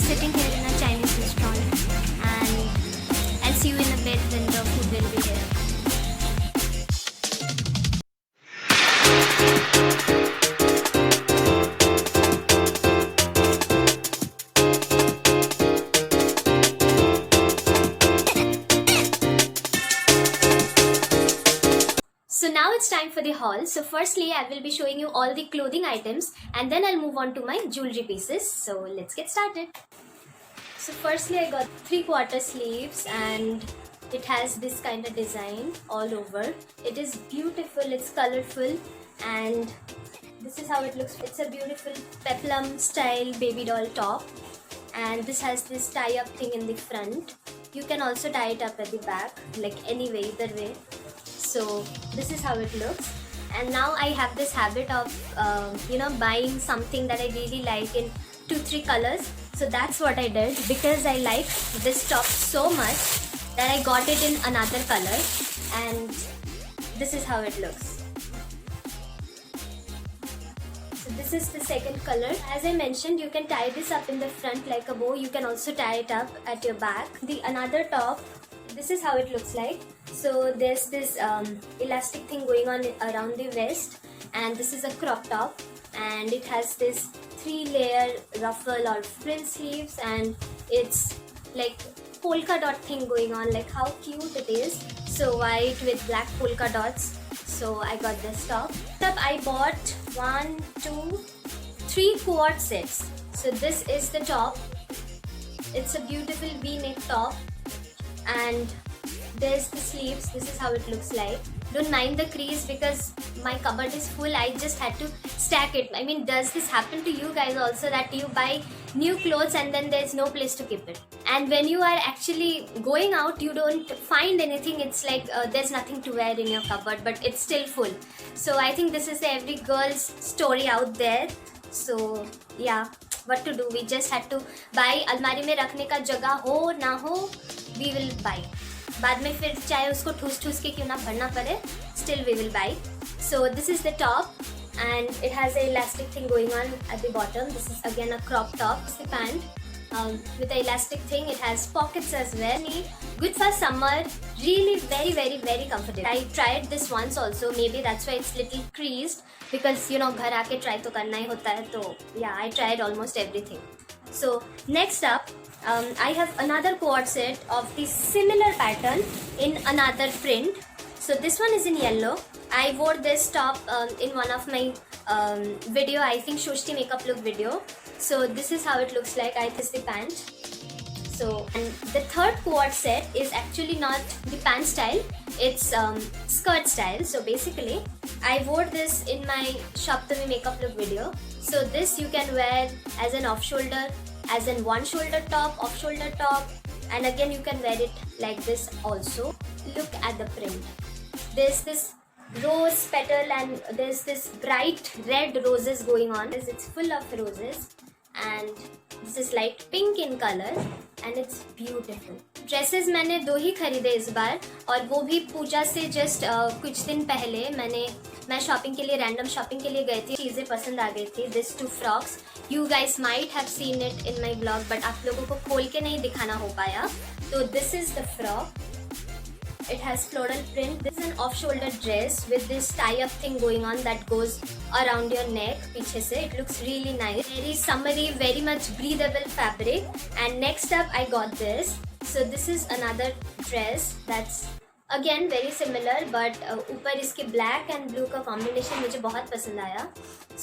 sitting here in a Chinese restaurant, and I'll see you in a bit when the food will be here. So now it's time for the haul. So firstly, I will be showing you all the clothing items, and then I'll move on to my jewelry pieces. So let's get started. So firstly, I got 3/4 sleeves, and it has this kind of design all over. It is beautiful, it's colorful, and this is how it looks. It's a beautiful peplum style baby doll top, and this has this tie-up thing in the front. You can also tie it up at the back, like any way, either way. So this is how it looks. And now I have this habit of buying something that I really like in 2-3 colors. So that's what I did, because I like this top so much that I got it in another color, and this is how it looks. So this is the second color. As I mentioned, you can tie this up in the front like a bow. You can also tie it up at your back. The another top, this is how it looks like. So there's this elastic thing going on around the waist, and this is a crop top, and it has this 3-layer ruffle or frill sleeves, and it's like polka dot thing going on. Like, how cute it is. So white with black polka dots. So I got this top. I bought 1, 2, 3 quad sets. So this is the top. It's a beautiful V-neck top, and there's the sleeves. This is how it looks like. Don't mind the crease because my cupboard is full. I just had to stack it. I mean, does this happen to you guys also, that you buy new clothes and then there's no place to keep it? And when you are actually going out, you don't find anything. It's like there's nothing to wear in your cupboard, but it's still full. So I think this is every girl's story out there. So yeah, what to do? We just had to buy. अलमारी में रखने का जगह हो ना हो, we will buy. बाद में फिर चाहे उसको ठूस के क्यों ना भरना पड़े, still we will buy. So this is the top, and it has a elastic thing going on at the bottom. This is again a crop top. It's the pant with the elastic thing. It has pockets as well. Good for summer. Really very comfortable. I tried this once also. Maybe that's why it's little creased, because घर आके try तो करना ही होता है. तो yeah, I tried almost everything. So next up, I have another quad set of the similar pattern in another print. So this one is in yellow. I wore this top in one of my video, I think Shoshti makeup look video. So this is how it looks like. I this the pant. So, and the third quad set is actually not the pant style, it's skirt style. So basically, I wore this in my Shoptami makeup look video. So this you can wear as an off shoulder, as in one shoulder top, off shoulder top, and again you can wear it like this also. Look at the print. There's this rose petal, and there's this bright red roses going on. It's full of roses, and this is light pink in color, and it's beautiful. Dresses मैंने 2 ही खरीदे इस बार, और वो भी पूजा से just कुछ दिन पहले मैं शॉपिंग के लिए, रैंडम शॉपिंग के लिए गई थी. चीज़ें पसंद आ गई थी. This 2 frocks, you guys might have seen it in my blog, but आप लोगों को खोल के नहीं दिखाना हो पाया. तो this is the frock. It has floral print. This is an off-shoulder dress with this tie-up thing going on that goes around your neck. पीछे से it looks really nice. Very summery, very much breathable fabric. And next up, I got this. So this is another dress that's again very similar, but ऊपर इसके black and blue का combination मुझे बहुत पसंद आया.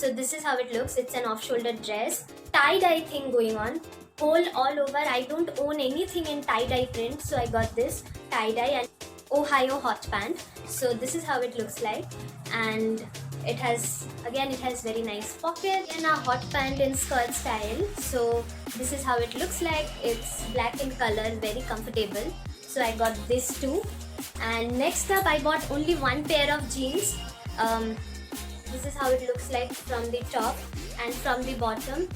So this is how it looks. It's an off-shoulder dress. Tie-dye thing going on. Whole all over. I don't own anything in tie-dye print, so I got this tie-dye and Ohio hot pant. So this is how it looks like, and it has very nice pocket and a hot pant in skirt style. So this is how it looks like. It's black in color, very comfortable. So I got this too. And next up, I bought only one pair of jeans. This is how it looks like from the top, and from the bottom,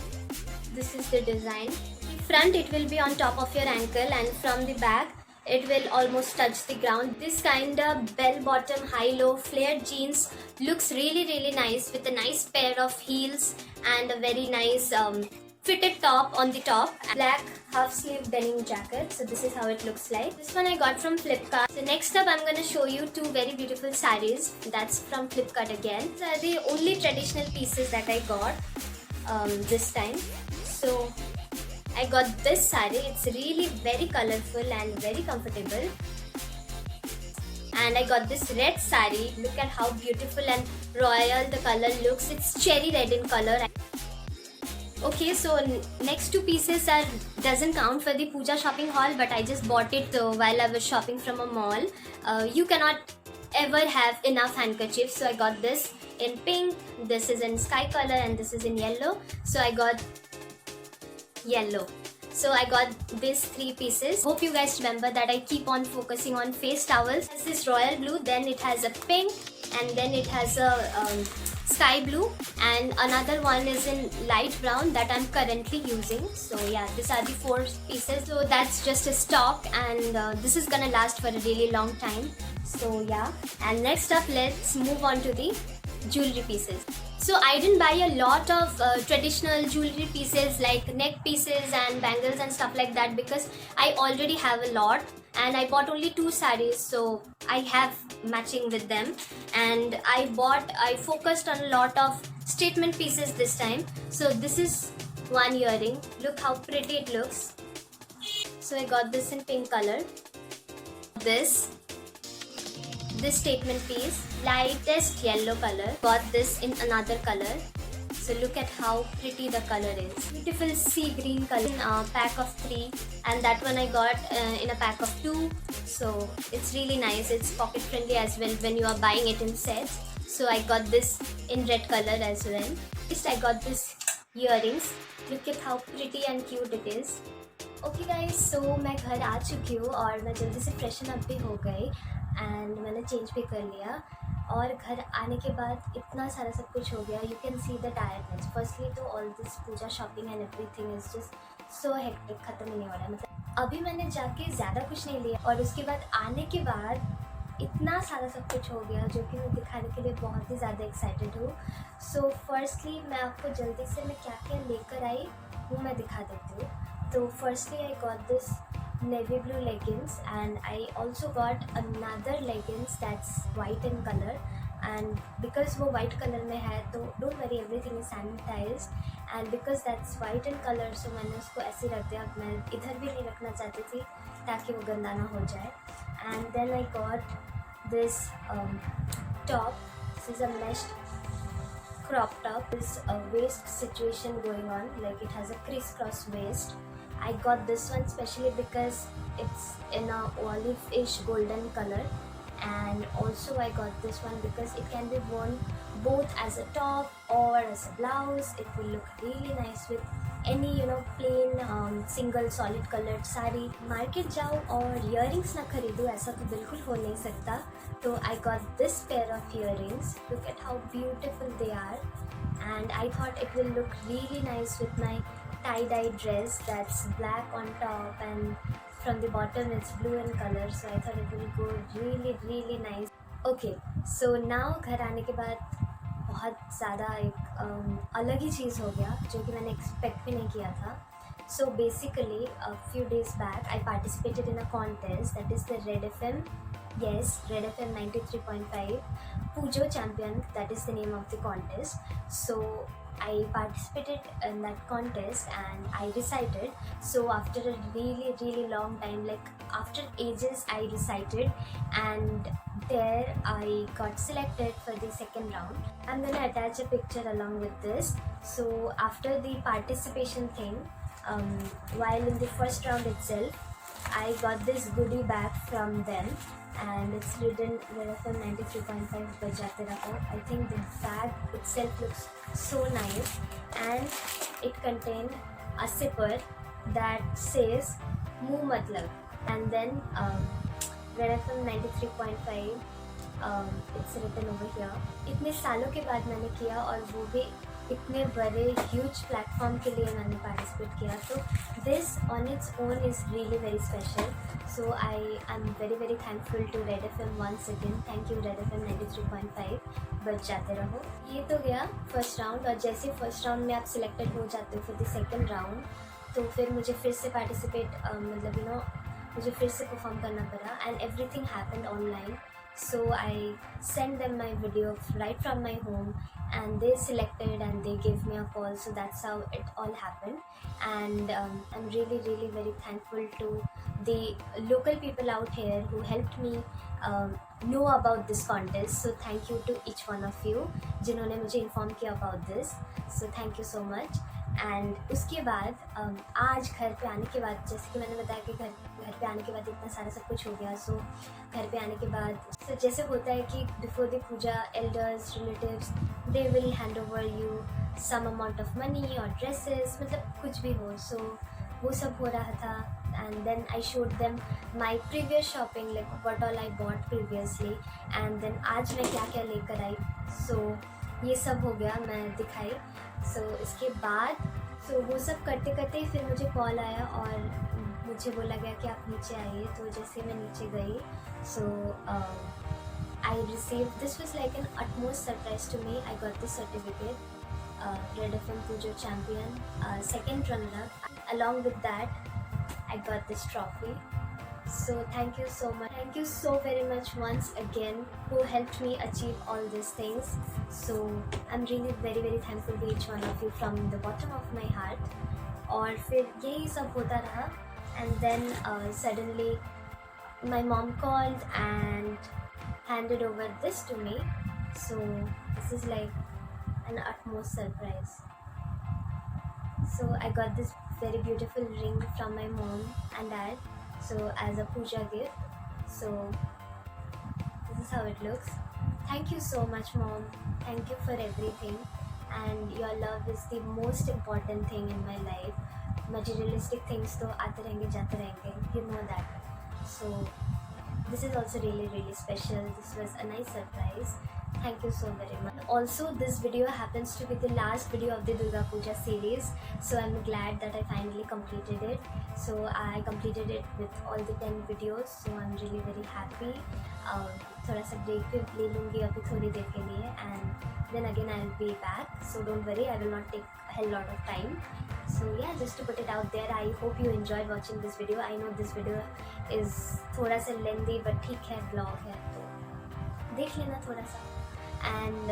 this is the design. The front, it will be on top of your ankle, and from the back, it will almost touch the ground. This kind of bell bottom high-low flared jeans looks really nice with a nice pair of heels and a very nice fitted top on the top, black half sleeve denim jacket. So this is how it looks like. This one I got from Flipkart. So next up I'm gonna show you two very beautiful sarees. That's from Flipkart again. These are the only traditional pieces that I got this time. So I got this saree. It's really very colorful and very comfortable. And I got this red saree. Look at how beautiful and royal the color looks. It's cherry red in color. Okay, so next two pieces doesn't count for the puja shopping haul, but I just bought it while I was shopping from a mall. You cannot ever have enough handkerchiefs, so I got this in pink, this is in sky color, and this is in yellow. So I got yellow. So I got these three pieces. Hope you guys remember that I keep on focusing on face towels. It's this royal blue, then it has a pink, and then it has a sky blue, and another one is in light brown that I'm currently using. So yeah, these are the four pieces. So that's just a stock, and this is gonna last for a really long time. So yeah, and next up let's move on to the jewelry pieces. So I didn't buy a lot of traditional jewelry pieces like neck pieces and bangles and stuff like that because I already have a lot, and I bought only two sarees, so I have matching with them. And I focused on a lot of statement pieces this time. So this is one earring. Look how pretty it looks. So I got this in pink color. This statement piece, lightest yellow color. Got this in another color. So look at how pretty the color is. Beautiful sea green color in a pack of 3, and that one I got in a pack of 2. So it's really nice. It's pocket friendly as well when you are buying it in sets. So I got this in red color as well. Next I got this earrings. Look at how pretty and cute it is. Okay guys, so मैं घर आ चुकी हूँ और मैं जल्दी से freshen up भी हो गई एंड मैंने चेंज भी कर लिया. और घर आने के बाद इतना सारा सब कुछ हो गया. You can see the tiredness. Firstly तो all this puja shopping and everything is just so hectic, ख़त्म ही नहीं हो रहा है. मतलब अभी मैंने जाके ज़्यादा कुछ नहीं लिया और उसके बाद आने के बाद इतना सारा सब कुछ हो गया जो कि मैं दिखाने के लिए बहुत ही ज़्यादा एक्साइटेड हूँ. सो फर्स्टली मैं आपको जल्दी से मैं क्या क्या लेकर आई वो मैं दिखा देती हूँ. So firstly I got this navy blue leggings, and I also got another leggings that's white in color, and because वो white color में है तो don't worry, everything is sanitized, and because that's white in color so मैंने उसको ऐसे रख दिया. मैं इधर भी नहीं रखना चाहती थी ताकि वो गंदा ना हो जाए. And then I got this top. This is a meshed crop top. There's a waist situation going on, like it has a crisscross waist. I got this one specially because it's in a olive-ish golden color, and also I got this one because it can be worn both as a top or as a blouse. It will look really nice with any plain single solid colored saree. Market जाओ और earrings ना खरीदो ऐसा तो बिल्कुल हो नहीं सकता. तो I got this pair of earrings. Look at how beautiful they are, and I thought it will look really nice with my tie-dye dress that's black on top and from the bottom it's blue in color. So I thought it will go really nice. Okay, so now घर आने के बाद बहुत ज़्यादा एक अलग ही चीज़ हो गया जो कि मैंने एक्सपेक्ट भी नहीं किया था. So basically a few days back I participated in a contest, that is the Red FM. Yes, Red FM 93.5 Pujo Champion, that is the name of the contest. So I participated in that contest and I recited. So after a really long time, like after ages, I recited, and there I got selected for the second round. I'm gonna attach a picture along with this. So after the participation thing, while in the first round itself, I got this goodie bag from them, and it's written Red FM 93.5 बजाते रहो. I think the bag itself looks so nice, and it contained a zipper that says मुँह मतलब, and then Red FM 93.5 it's written over here. इतने सालों के बाद मैंने किया और वो भी इतने बड़े ह्यूज प्लेटफॉर्म के लिए मैंने पार्टिसिपेट किया, तो this on its own is really very special. So I am very thankful to red FM once again. Thank you red FM 93.5. बच जाते रहो. ये तो गया फर्स्ट राउंड, और जैसे फर्स्ट राउंड में आप सिलेक्टेड हो जाते हो फॉर द सेकेंड राउंड, तो फिर मुझे फिर से पार्टिसिपेट मतलब मुझे फिर से परफॉर्म करना पड़ा. And everything happened online. So I sent them my video right from my home, and they selected and they gave me a call. So that's how it all happened. And I'm really very thankful to the local people out here who helped me know about this contest. So thank you to each one of you जिन्होंने मुझे inform किया about this. So thank you so much. And उसके बाद आज घर पे आने के बाद, जैसे कि मैंने बताया कि घर पे आने के बाद इतना सारा सब कुछ हो गया. सो घर पे आने के बाद जैसे होता है कि before the puja elders relatives they will hand over you some amount of money और ड्रेसेस, मतलब कुछ भी हो. सो वो सब हो रहा था. And then I showed them my previous shopping, like what all I bought previously. And then आज मैं क्या क्या लेकर आई. सो ये सब हो गया, मैं दिखाई. सो इसके बाद वो सब करते करते ही फिर मुझे कॉल आया और मुझे बोला गया कि आप नीचे आइए. तो जैसे मैं नीचे गई, so I receive, this was like an utmost surprise to me. I got this certificate, Red FM Pujo champion, second runner up. Along with that, I got this trophy. So thank you so much. Thank you so very much once again who helped me achieve all these things. So I'm really very thankful to each one of you from the bottom of my heart. और फिर यही सब होता रहा. And then suddenly my mom called and handed over this to me. So this is like an utmost surprise. So I got this very beautiful ring from my mom and dad, so as a puja gift. So this is how it looks. Thank you so much, mom. Thank you for everything, and your love is the most important thing in my life. Materialistic things तो आते रहेंगे जाते रहेंगे, you know that. So this is also really special. This was a nice surprise. Thank you so very much. Also, this video happens to be the last video of the Durga Puja series. So I'm glad that I finally completed it. So I completed it with all the 10 videos. So I'm really very happy. थोड़ा सा break भी ले लूँगी अभी थोड़ी देर के लिए, and then again I'll be back. So don't worry, I will not take a hell lot of time. So yeah, just to put it out there, I hope you enjoyed watching this video. I know this video is थोड़ा सा lengthy, but ठीक है, vlog है तो देख लेना थोड़ा सा. And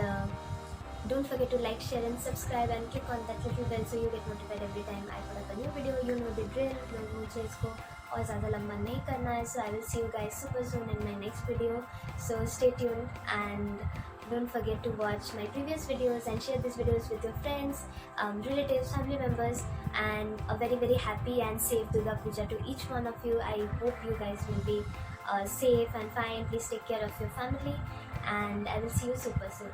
don't forget to like, share and subscribe and click on that little bell so you get notified every time I put up a new video. You know the drill. मुझे इसको और ज़्यादा लंबा नहीं करना है. So I will see you guys super soon in my next video. So stay tuned and don't forget to watch my previous videos and share these videos with your friends, relatives, family members, and a very happy and safe Durga Puja to each one of you. I hope you guys will be safe and fine. Please take care of your family, and I will see you super soon.